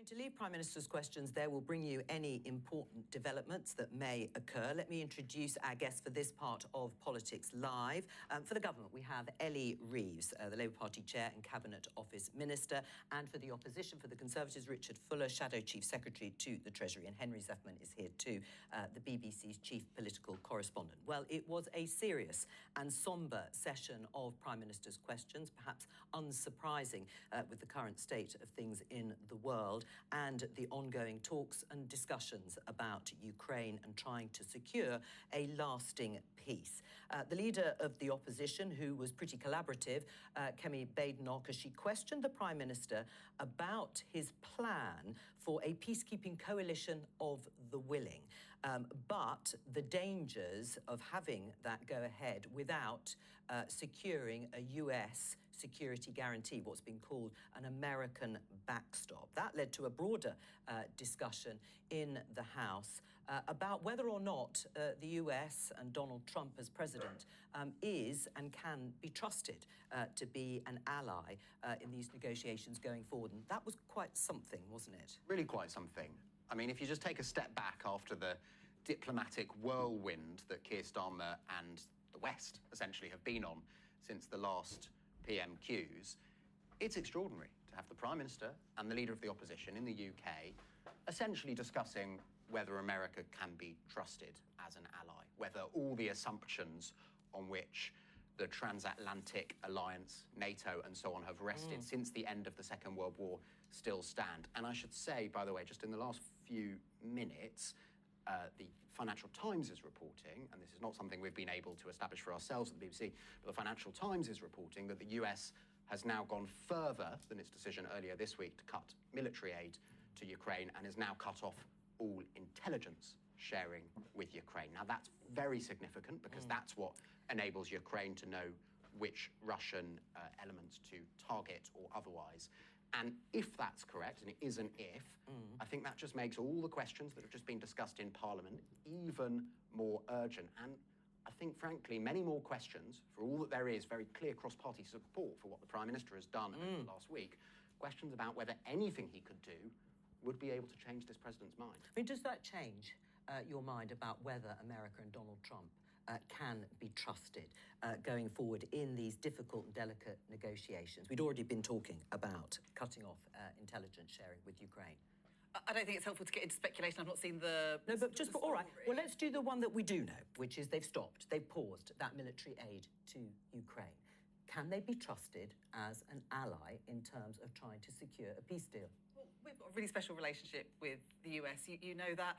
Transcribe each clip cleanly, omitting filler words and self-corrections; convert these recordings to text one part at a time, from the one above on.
to leave Prime Minister's questions there. We'll bring you any important developments that may occur. Let me introduce our guest for this part of Politics Live. For the government, we have Ellie Reeves, the Labour Party Chair and Cabinet Office Minister, and for the opposition, for the Conservatives, Richard Fuller, Shadow Chief Secretary to the Treasury, and Henry Zeffman is here too, the BBC's Chief Political Correspondent. Well, it was a serious and sombre session of Prime Minister's questions, perhaps unsurprising with the current state of things in the world and the ongoing talks and discussions about Ukraine and trying to secure a lasting peace. The leader of the opposition, who was pretty collaborative, Kemi Badenoch, as she questioned the Prime Minister about his plan for a peacekeeping coalition of the willing, but the dangers of having that go ahead without securing a US security guarantee, what's been called an American backstop. That led to a broader discussion in the House about whether or not the US and Donald Trump as president is and can be trusted to be an ally in these negotiations going forward. And that was quite something, wasn't it? Really quite something. I mean, if you just take a step back after the diplomatic whirlwind that Keir Starmer and the West essentially have been on since the last PMQs, it's extraordinary to have the Prime Minister and the Leader of the Opposition in the UK essentially discussing whether America can be trusted as an ally, whether all the assumptions on which the transatlantic alliance, NATO and so on have rested since the end of the Second World War still stand. And I should say, by the way, just in the last few minutes, the Financial Times is reporting, and this is not something we've been able to establish for ourselves at the BBC, but the Financial Times is reporting that the US has now gone further than its decision earlier this week to cut military aid to Ukraine and has now cut off all intelligence sharing with Ukraine. Now, that's very significant because that's what enables Ukraine to know which Russian elements to target or otherwise. And if that's correct, and it is an if, I think that just makes all the questions that have just been discussed in Parliament even more urgent. And I think, frankly, many more questions, for all that there is very clear cross-party support for what the Prime Minister has done over the last week, questions about whether anything he could do would be able to change this president's mind. I mean, does that change your mind about whether America and Donald Trump can be trusted going forward in these difficult and delicate negotiations? We'd already been talking about cutting off intelligence sharing with Ukraine. I don't think it's helpful to get into speculation. I've not seen the... No, but just, all right, well, let's do the one that we do know, which is they've stopped, they've paused that military aid to Ukraine. Can they be trusted as an ally in terms of trying to secure a peace deal? We've got a really special relationship with the US, you know that,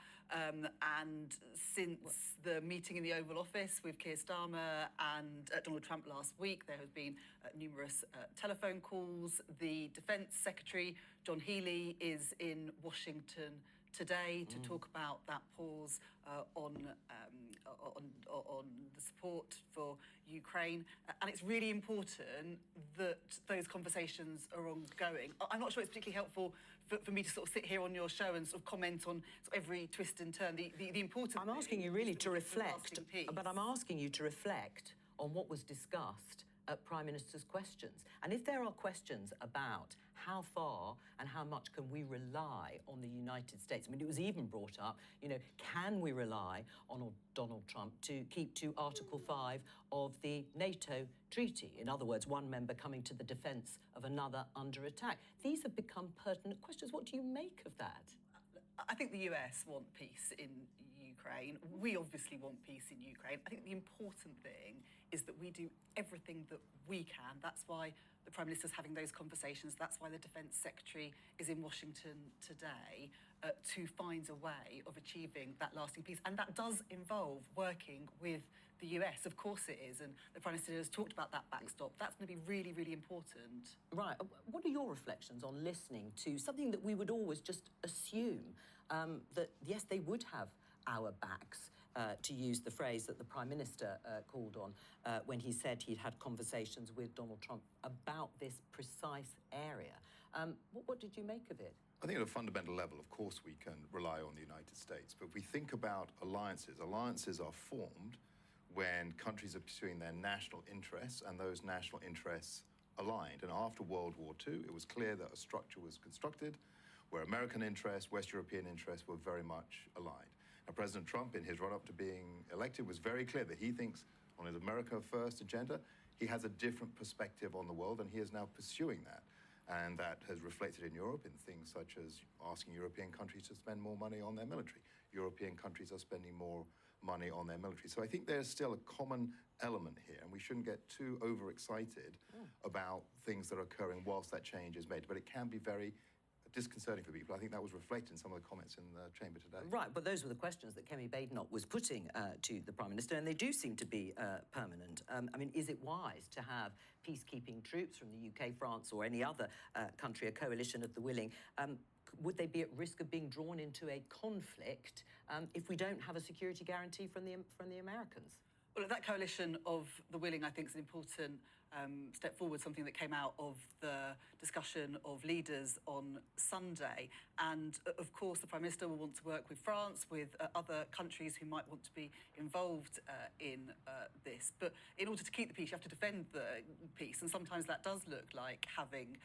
and since the meeting in the Oval Office with Keir Starmer and Donald Trump last week, there have been numerous telephone calls. The Defence Secretary, John Healey, is in Washington today to talk about that pause on the support for Ukraine, and it's really important that those conversations are ongoing. I'm not sure it's particularly helpful for me to sort of sit here on your show and sort of comment on sort of every twist and turn. The important I'm asking you really to reflect, but I'm asking you to reflect on what was discussed at Prime Minister's questions. And if there are questions about how far and how much can we rely on the United States, I mean, it was even brought up, you know, can we rely on Donald Trump to keep to Article 5 of the NATO treaty? In other words, one member coming to the defence of another under attack. These have become pertinent questions. What do you make of that? I think the US want peace in Ukraine. We obviously want peace in Ukraine. I think the important thing is that we do everything that we can. That's why the Prime Minister's having those conversations. That's why the Defence Secretary is in Washington today to find a way of achieving that lasting peace. And that does involve working with the US. Of course it is. And the Prime Minister has talked about that backstop. That's going to be really, really important. Right. What are your reflections on listening to something that we would always just assume that, yes, they would have our backs, to use the phrase that the Prime Minister called on when he said he'd had conversations with Donald Trump about this precise area. What did you make of it? I think at a fundamental level, of course, we can rely on the United States. But if we think about alliances, alliances are formed when countries are pursuing their national interests and those national interests aligned. And after World War II, it was clear that a structure was constructed where American interests, West European interests were very much aligned. Now, President Trump, in his run-up to being elected, was very clear that he thinks on his America First agenda, he has a different perspective on the world, and he is now pursuing that. And that has reflected in Europe in things such as asking European countries to spend more money on their military. European countries are spending more money on their military. So I think there's still a common element here, and we shouldn't get too overexcited about things that are occurring whilst that change is made. But it can be very disconcerting for people. I think that was reflected in some of the comments in the chamber today. Right, but those were the questions that Kemi Badenoch was putting to the Prime Minister, and they do seem to be permanent. I mean, is it wise to have peacekeeping troops from the UK, France, or any other country, a coalition of the willing? Would they be at risk of being drawn into a conflict if we don't have a security guarantee from the Americans? Well, that coalition of the willing, I think, is an important step forward, something that came out of the discussion of leaders on Sunday. And, of course, the Prime Minister will want to work with France, with other countries who might want to be involved in this. But in order to keep the peace, you have to defend the peace. And sometimes that does look like having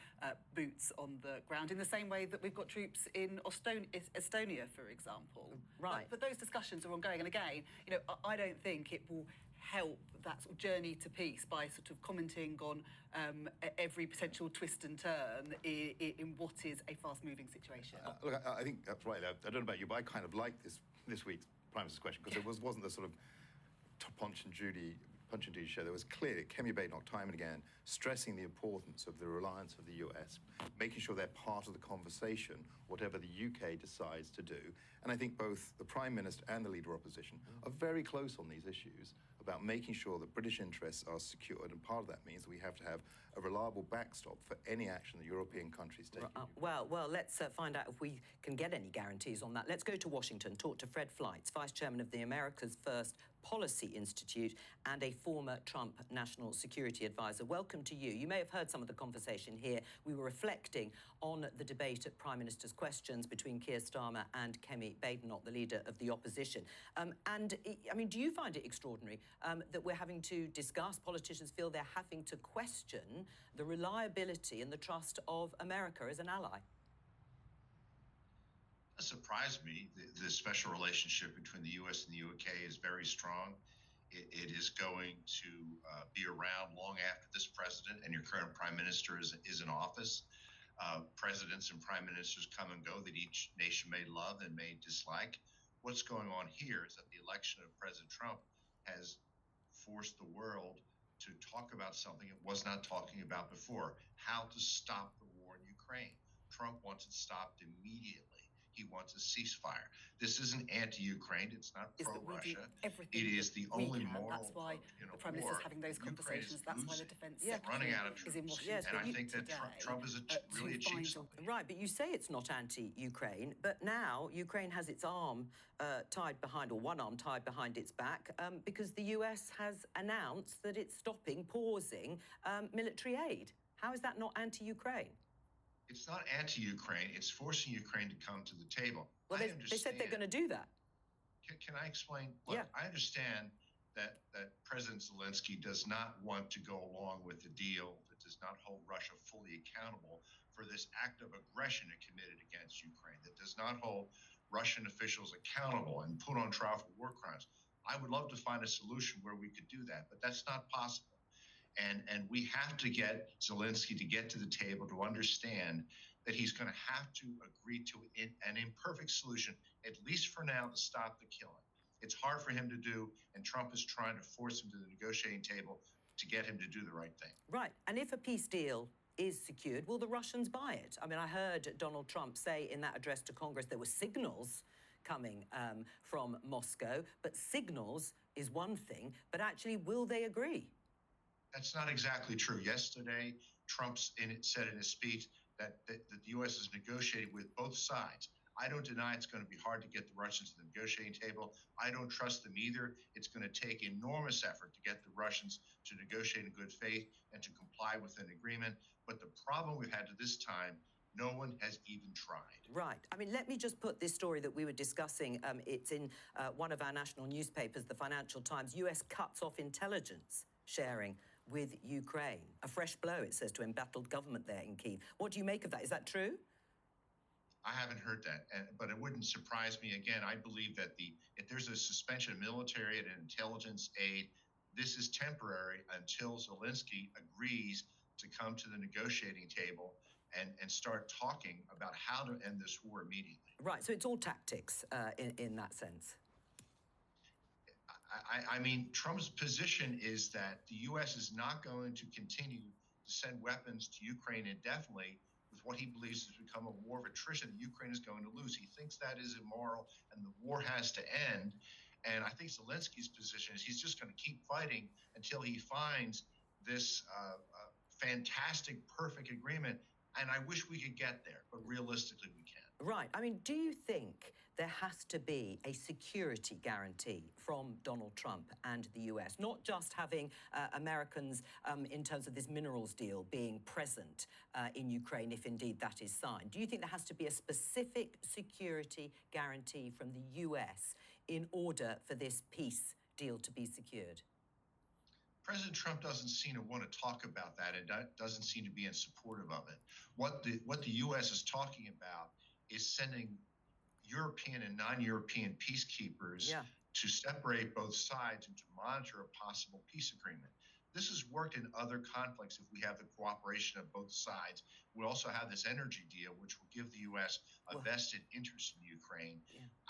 boots on the ground, in the same way that we've got troops in Estonia, for example. Right. But those discussions are ongoing. And again, you know, I don't think it will help that sort of journey to peace by sort of commenting on every potential twist and turn in what is a fast-moving situation. Look, I think that's right. I don't know about you, but I kind of like this week's Prime Minister's question, because it wasn't the sort of Punch and Judy show. There was clearly Kemi Badenoch time and again stressing the importance of the reliance of the US, making sure they're part of the conversation, whatever the UK decides to do. And I think both the Prime Minister and the Leader of Opposition are very close on these issues about making sure that British interests are secured, and part of that means that we have to have a reliable backstop for any action that European countries take. Well, let's find out if we can get any guarantees on that. Let's go to Washington, talk to Fred Fleitz, Vice Chairman of the America's First Policy Institute and a former Trump National Security Advisor. Welcome to you. You may have heard some of the conversation here. We were reflecting on the debate at Prime Minister's questions between Keir Starmer and Kemi Badenoch, the leader of the opposition. And, I mean, do you find it extraordinary that we're having to discuss, politicians feel they're having to question the reliability and the trust of America as an ally? It surprised me. The special relationship between the U.S. and the UK is very strong. It is going to be around long after this president and your current prime minister is in office. Presidents and prime ministers come and go that each nation may love and may dislike. What's going on here is that the election of President Trump has forced the world to talk about something it was not talking about before: how to stop the war in Ukraine. Trump wants it stopped immediately. He wants a ceasefire. This isn't anti-Ukraine. It's not pro-Russia. It is the only moral. That's why the Prime Minister is having those conversations. That's why the Defence Secretary is in Washington. And I think that Trump has really achieved something. Right, but you say it's not anti-Ukraine, but now Ukraine has its arm tied behind, or one arm tied behind its back, because the US has announced that it's pausing military aid. How is that not anti-Ukraine? It's not anti-Ukraine. It's forcing Ukraine to come to the table. Well, they said they're going to do that. Can I explain? Look, yeah. I understand that President Zelensky does not want to go along with the deal that does not hold Russia fully accountable for this act of aggression it committed against Ukraine, that does not hold Russian officials accountable and put on trial for war crimes. I would love to find a solution where we could do that, but that's not possible. And we have to get Zelensky to get to the table to understand that he's going to have to agree to an imperfect solution, at least for now, to stop the killing. It's hard for him to do, and Trump is trying to force him to the negotiating table to get him to do the right thing. Right. And if a peace deal is secured, will the Russians buy it? I mean, I heard Donald Trump say in that address to Congress there were signals coming from Moscow, but signals is one thing, but actually, will they agree? That's not exactly true. Yesterday, Trump said in his speech that the U.S. is negotiating with both sides. I don't deny it's going to be hard to get the Russians to the negotiating table. I don't trust them either. It's going to take enormous effort to get the Russians to negotiate in good faith and to comply with an agreement. But the problem we've had to this time, no one has even tried. Right. I mean, let me just put this story that we were discussing. It's in one of our national newspapers, the Financial Times. U.S. cuts off intelligence sharing with Ukraine. A fresh blow, it says, to embattled government there in Kyiv. What do you make of that? Is that true? I haven't heard that, but it wouldn't surprise me. Again, I believe that if there's a suspension of military and intelligence aid, this is temporary until Zelensky agrees to come to the negotiating table and start talking about how to end this war immediately. Right, so it's all tactics in that sense. I mean, Trump's position is that the U.S. is not going to continue to send weapons to Ukraine indefinitely with what he believes has become a war of attrition that Ukraine is going to lose. He thinks that is immoral and the war has to end. And I think Zelensky's position is he's just going to keep fighting until he finds this fantastic, perfect agreement. And I wish we could get there, but realistically we can't. Right. I mean, do you think there has to be a security guarantee from Donald Trump and the US, not just having Americans in terms of this minerals deal being present in Ukraine, if indeed that is signed? Do you think there has to be a specific security guarantee from the US in order for this peace deal to be secured? President Trump doesn't seem to want to talk about that and doesn't seem to be in supportive of it. What the U.S. is talking about is sending European and non-European peacekeepers to separate both sides and to monitor a possible peace agreement. This has worked in other conflicts if we have the cooperation of both sides. We also have this energy deal, which will give the U.S. a vested interest in Ukraine.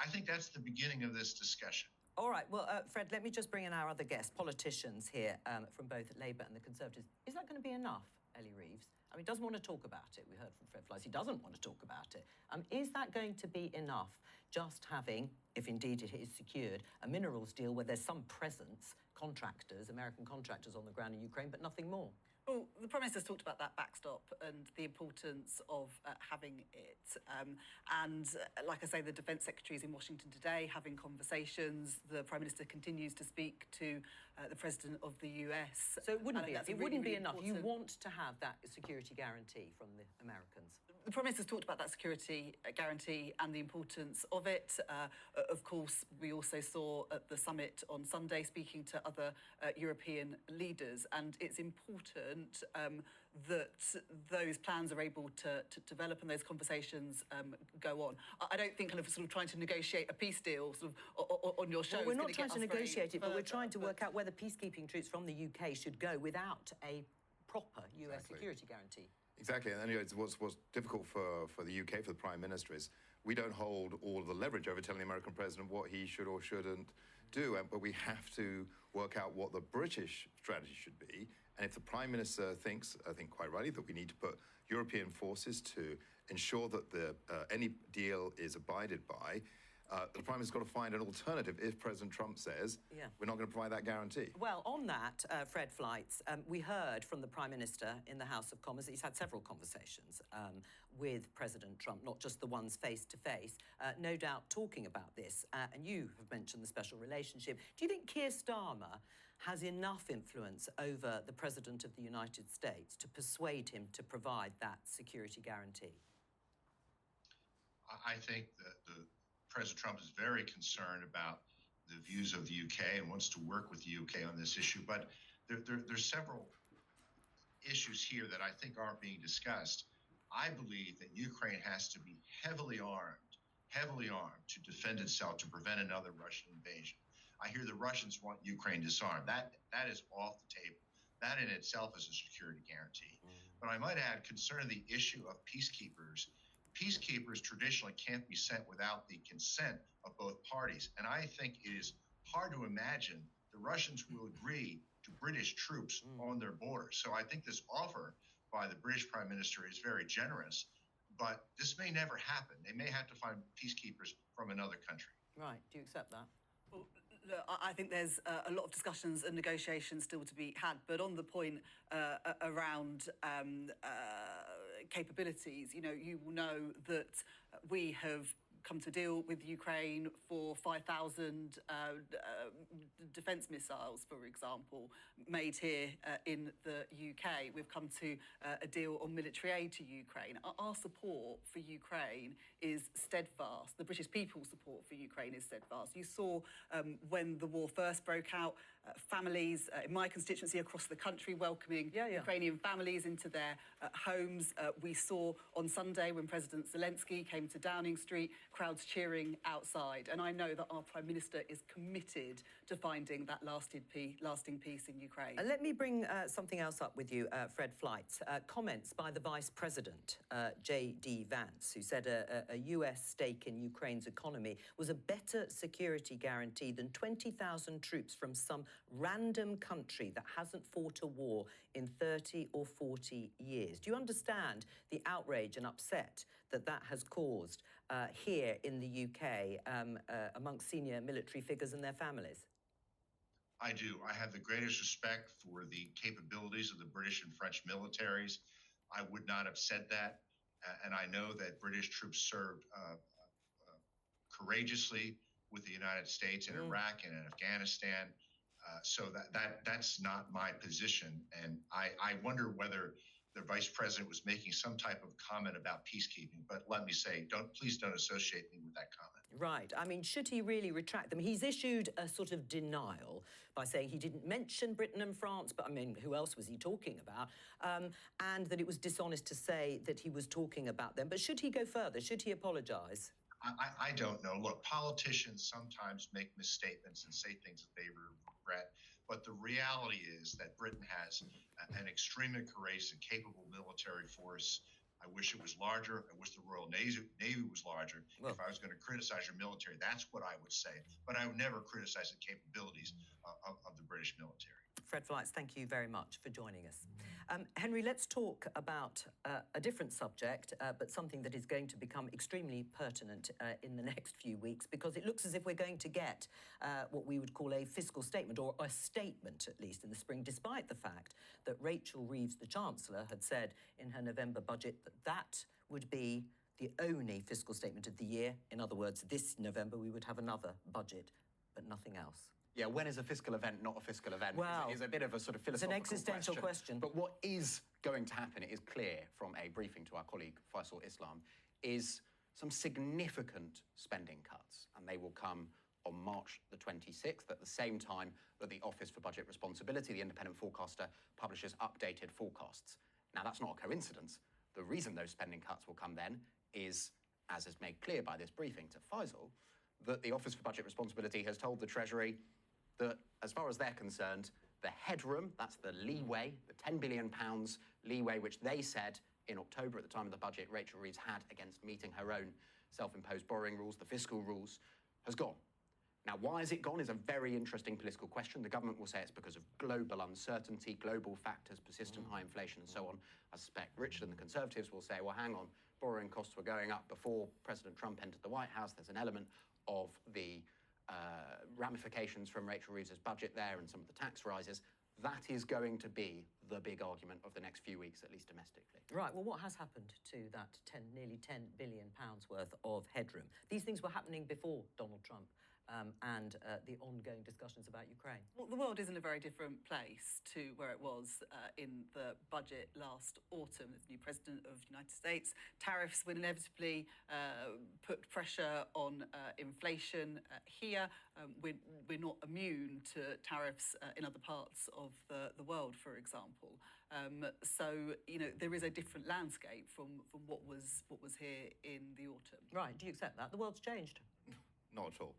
I think that's the beginning of this discussion. All right. Well, Fred, let me just bring in our other guests, politicians here from both Labour and the Conservatives. Is that going to be enough, Ellie Reeves? I mean, he doesn't want to talk about it. We heard from Fred Fleiss. He doesn't want to talk about it. Is that going to be enough, just having, if indeed it is secured, a minerals deal where there's some presence, contractors, American contractors on the ground in Ukraine, but nothing more? Well, the Prime Minister's talked about that backstop and the importance of having it. Like I say, the Defence Secretary is in Washington today having conversations. The Prime Minister continues to speak to the President of the US. So it wouldn't be enough. It wouldn't be enough. You important. want to have that security guarantee from the Americans. The Prime Minister's talked about that security guarantee and the importance of it. Of course, we also saw at the summit on Sunday speaking to other European leaders, and it's important that those plans are able to develop and those conversations go on. I don't think kind of sort of trying to negotiate a peace deal sort of on your show. Well, we're not trying to negotiate it, but we're trying to work out where the peacekeeping troops from the UK should go without a proper US security guarantee. Exactly, and anyway, what's difficult for the UK, for the Prime Minister, is we don't hold all of the leverage over telling the American president what he should or shouldn't do, but we have to work out what the British strategy should be. And if the Prime Minister thinks, I think quite rightly, that we need to put European forces to ensure that any deal is abided by, the Prime Minister's got to find an alternative if President Trump says we're not going to provide that guarantee. Well, on that, Fred Fleiss, we heard from the Prime Minister in the House of Commons that he's had several conversations with President Trump, not just the ones face-to-face, no doubt talking about this. And you have mentioned the special relationship. Do you think Keir Starmer has enough influence over the President of the United States to persuade him to provide that security guarantee? I think that President Trump is very concerned about the views of the UK and wants to work with the UK on this issue. But there's several issues here that I think aren't being discussed. I believe that Ukraine has to be heavily armed to defend itself, to prevent another Russian invasion. I hear the Russians want Ukraine disarmed. That is off the table. That in itself is a security guarantee. But I might add, concerning the issue of peacekeepers, peacekeepers traditionally can't be sent without the consent of both parties. And I think it is hard to imagine the Russians will agree to British troops on their borders. So I think this offer by the British Prime Minister is very generous, but this may never happen. They may have to find peacekeepers from another country. Right. Do you accept that? Well, look, I think there's a lot of discussions and negotiations still to be had, but on the point around capabilities, you know, you will know that we have come to deal with Ukraine for 5,000 defence missiles, for example, made here in the UK. We've come to a deal on military aid to Ukraine. Our support for Ukraine is steadfast. The British people's support for Ukraine is steadfast. You saw when the war first broke out, families in my constituency across the country welcoming Ukrainian families into their homes. We saw on Sunday when President Zelensky came to Downing Street, crowds cheering outside. And I know that our Prime Minister is committed to finding that lasting peace in Ukraine. Let me bring something else up with you, Fred Flights. Comments by the Vice President, J.D. Vance, who said a US stake in Ukraine's economy was a better security guarantee than 20,000 troops from some random country that hasn't fought a war in 30 or 40 years. Do you understand the outrage and upset that that has caused here in the UK amongst senior military figures and their families? I do. I have the greatest respect for the capabilities of the British and French militaries. I would not have said that. And I know that British troops served courageously with the United States in Iraq and in Afghanistan. So that's not my position. And I wonder whether the Vice President was making some type of comment about peacekeeping. But let me say, please don't associate me with that comment. Right. I mean, should he really retract them? He's issued a sort of denial by saying he didn't mention Britain and France, but I mean, who else was he talking about? And that it was dishonest to say that he was talking about them. But should he go further? Should he apologise? I don't know. Look, politicians sometimes make misstatements and say things that they regret. But the reality is that Britain has an extremely courageous and capable military force. I wish it was larger. I wish the Royal Navy was larger. Well, if I was going to criticize your military, that's what I would say. But I would never criticize the capabilities of the British military. Fred Flights, thank you very much for joining us. Henry, let's talk about a different subject, but something that is going to become extremely pertinent in the next few weeks, because it looks as if we're going to get what we would call a fiscal statement, or a statement at least, in the spring, despite the fact that Rachel Reeves, the Chancellor, had said in her November budget that that would be the only fiscal statement of the year. In other words, this November we would have another budget, but nothing else. Yeah, when is a fiscal event not a fiscal event? Well, is a bit of a sort of philosophical it's an existential question. But what is going to happen, it is clear from a briefing to our colleague Faisal Islam, is some significant spending cuts, and they will come on March the 26th, at the same time that the Office for Budget Responsibility, the independent forecaster, publishes updated forecasts. Now, that's not a coincidence. The reason those spending cuts will come then is, as is made clear by this briefing to Faisal, that the Office for Budget Responsibility has told the Treasury that, as far as they're concerned, the headroom, that's the leeway, the £10 billion leeway, which they said in October at the time of the budget Rachel Reeves had against meeting her own self-imposed borrowing rules, the fiscal rules, has gone. Now, why has it gone is a very interesting political question. The government will say it's because of global uncertainty, global factors, persistent high inflation, and so on. I suspect Richard and the Conservatives will say, well, hang on, borrowing costs were going up before President Trump entered the White House. There's an element of the ramifications from Rachel Reeves' budget there and some of the tax rises. That is going to be the big argument of the next few weeks, at least domestically. Right, well, what has happened to that nearly £10 billion worth of headroom? These things were happening before Donald Trump and the ongoing discussions about Ukraine. Well, the world is in a very different place to where it was in the budget last autumn. There's a new president of the United States. Tariffs will inevitably put pressure on inflation here. We're not immune to tariffs in other parts of the world, for example. So, you know, there is a different landscape from what was here in the autumn. Right, do you accept that? The world's changed. Not at all.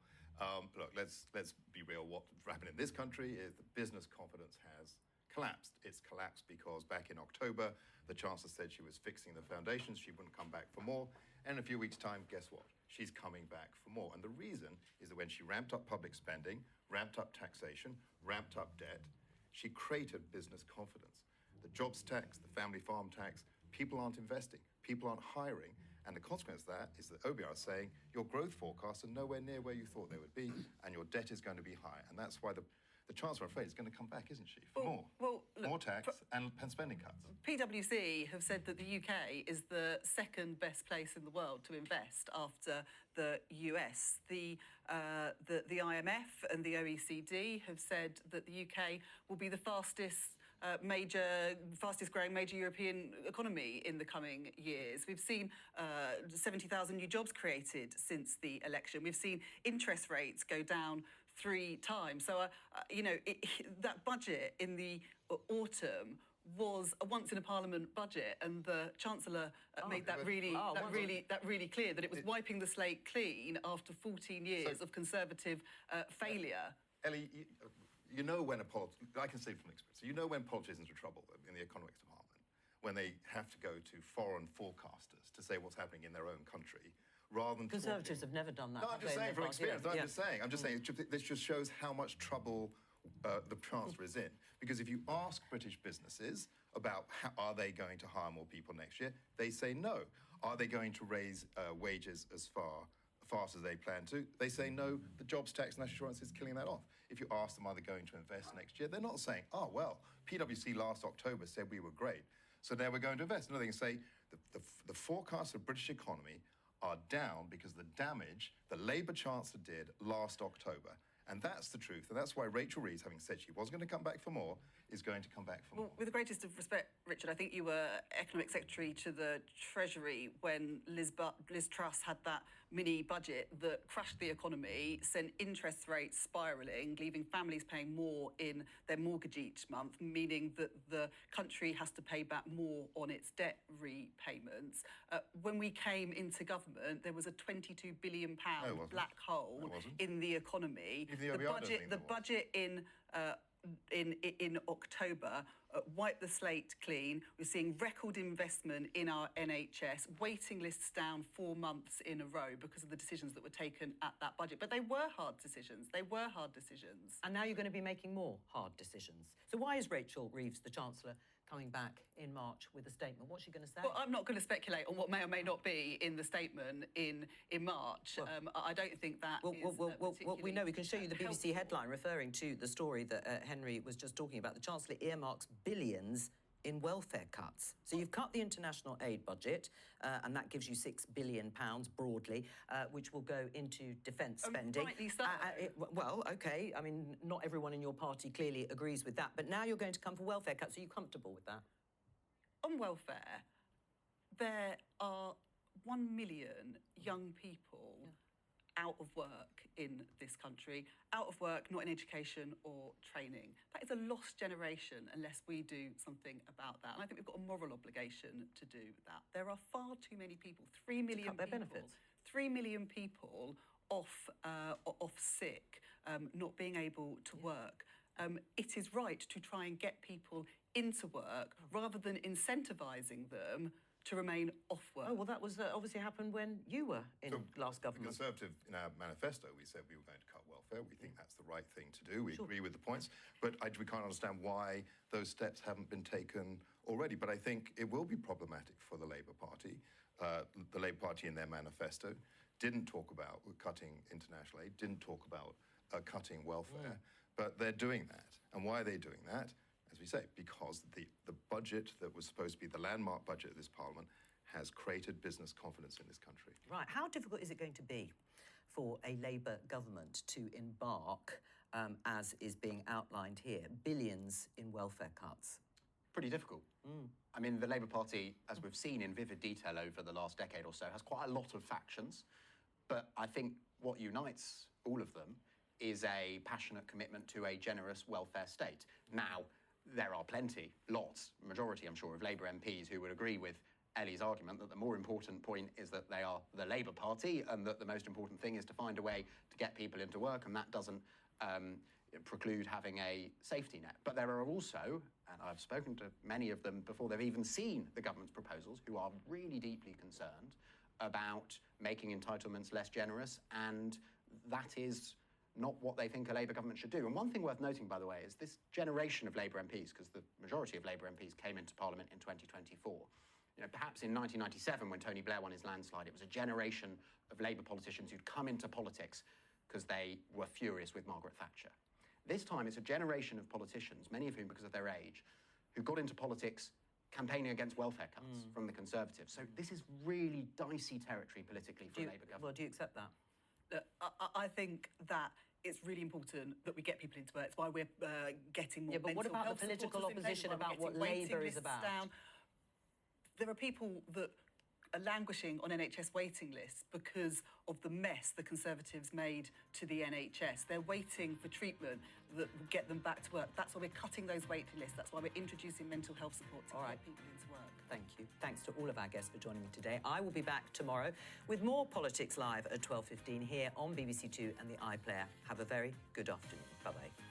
Look, let's be real. What's happened in this country is that business confidence has collapsed. It's collapsed because back in October, the Chancellor said she was fixing the foundations, she wouldn't come back for more. And in a few weeks' time, guess what? She's coming back for more. And the reason is that when she ramped up public spending, ramped up taxation, ramped up debt, she created business confidence. The jobs tax, the family farm tax, people aren't investing, people aren't hiring. And the consequence of that is that OBR is saying your growth forecasts are nowhere near where you thought they would be, and your debt is going to be high. And that's why the the Chancellor, I'm afraid, is going to come back, isn't she? For more look, tax and spending cuts. PwC have said that the UK is the second best place in the world to invest after the US. The IMF and the OECD have said that the UK will be the fastest growing major European economy in the coming years. We've seen 70,000 new jobs created since the election. We've seen interest rates go down 3 times. So, that budget in the autumn was a once-in-a-parliament budget, and the Chancellor made that really clear, that it was wiping the slate clean after 14 years of Conservative failure. Ellie, you know when I can say from experience, you know when politicians are trouble in the economics department, when they have to go to foreign forecasters to say what's happening in their own country, rather than Conservatives have never done that. No, I'm just saying from experience. Yeah. I'm just saying this just shows how much trouble the Chancellor is in. Because if you ask British businesses about are they going to hire more people next year, they say no. Are they going to raise wages as fast as they plan to? They say no. The jobs tax and national insurance is killing that off. If you ask them, are they going to invest next year? They're not saying, oh, well, PwC last October said we were great, so now we're going to invest. No, they can say the forecasts of British economy are down because of the damage the Labour Chancellor did last October. And that's the truth. And that's why Rachel Reeves, having said she was going to come back for more, is going to come back for more. With the greatest of respect, Richard, I think you were Economic Secretary to the Treasury when Liz Truss had that mini budget that crashed the economy, sent interest rates spiralling, leaving families paying more in their mortgage each month, meaning that the country has to pay back more on its debt repayments. When we came into government, there was a £22 billion black hole in the economy. The budget in October wiped the slate clean. We're seeing record investment in our NHS, waiting lists down 4 months in a row because of the decisions that were taken at that budget. But they were hard decisions. And now you're going to be making more hard decisions. So why is Rachel Reeves, the Chancellor, coming back in March with a statement? What's she going to say? Well, I'm not going to speculate on what may or may not be in the statement in March. I don't think that we know. We can show you the BBC headline referring to the story that Henry was just talking about. The Chancellor earmarks billions in welfare cuts. So you've cut the international aid budget, and that gives you £6 billion broadly, which will go into defence spending. Rightly so. Well, OK. I mean, not everyone in your party clearly agrees with that. But now you're going to come for welfare cuts. Are you comfortable with that? On welfare, there are 1 million young people out of work in this country, out of work, not in education or training. That is a lost generation unless we do something about that. And I think we've got a moral obligation to do that. There are far too many people, 3 million people, benefits. 3 million people off sick, not being able to work. It is right to try and get people into work rather than incentivising them to remain off work. Oh, well, that was obviously happened when you were in last government. The Conservative, in our manifesto, we said we were going to cut welfare. We think that's the right thing to do. We agree with the points. But we can't understand why those steps haven't been taken already. But I think it will be problematic for the Labour Party. The Labour Party in their manifesto didn't talk about cutting international aid, didn't talk about cutting welfare. But they're doing that. And why are they doing that? As we say, because the budget that was supposed to be the landmark budget of this Parliament has created business confidence in this country. Right. How difficult is it going to be for a Labour government to embark, as is being outlined here, billions in welfare cuts? Pretty difficult. I mean, the Labour Party, as we've seen in vivid detail over the last decade or so, has quite a lot of factions. But I think what unites all of them is a passionate commitment to a generous welfare state. Now, there are majority, I'm sure, of Labour MPs who would agree with Ellie's argument that the more important point is that they are the Labour Party and that the most important thing is to find a way to get people into work, and that doesn't preclude having a safety net. But there are also, and I've spoken to many of them before they've even seen the government's proposals, who are really deeply concerned about making entitlements less generous, and that is not what they think a Labour government should do. And one thing worth noting, by the way, is this generation of Labour MPs, because the majority of Labour MPs came into Parliament in 2024. Perhaps in 1997, when Tony Blair won his landslide, it was a generation of Labour politicians who'd come into politics because they were furious with Margaret Thatcher. This time, it's a generation of politicians, many of whom, because of their age, who got into politics campaigning against welfare cuts from the Conservatives. So this is really dicey territory politically for a Labour government. Well, do you accept that? I think that it's really important that we get people into work. It's why we're getting more but what mental about health the political supporters in place, opposition why we're about what getting waiting Labour is lists about? down. There are people that are languishing on NHS waiting lists because of the mess the Conservatives made to the NHS. They're waiting for treatment that will get them back to work. That's why we're cutting those waiting lists. That's why we're introducing mental health support to get people into work. Thank you. Thanks to all of our guests for joining me today. I will be back tomorrow with more Politics Live at 12:15 here on BBC Two and the iPlayer. Have a very good afternoon. Bye-bye.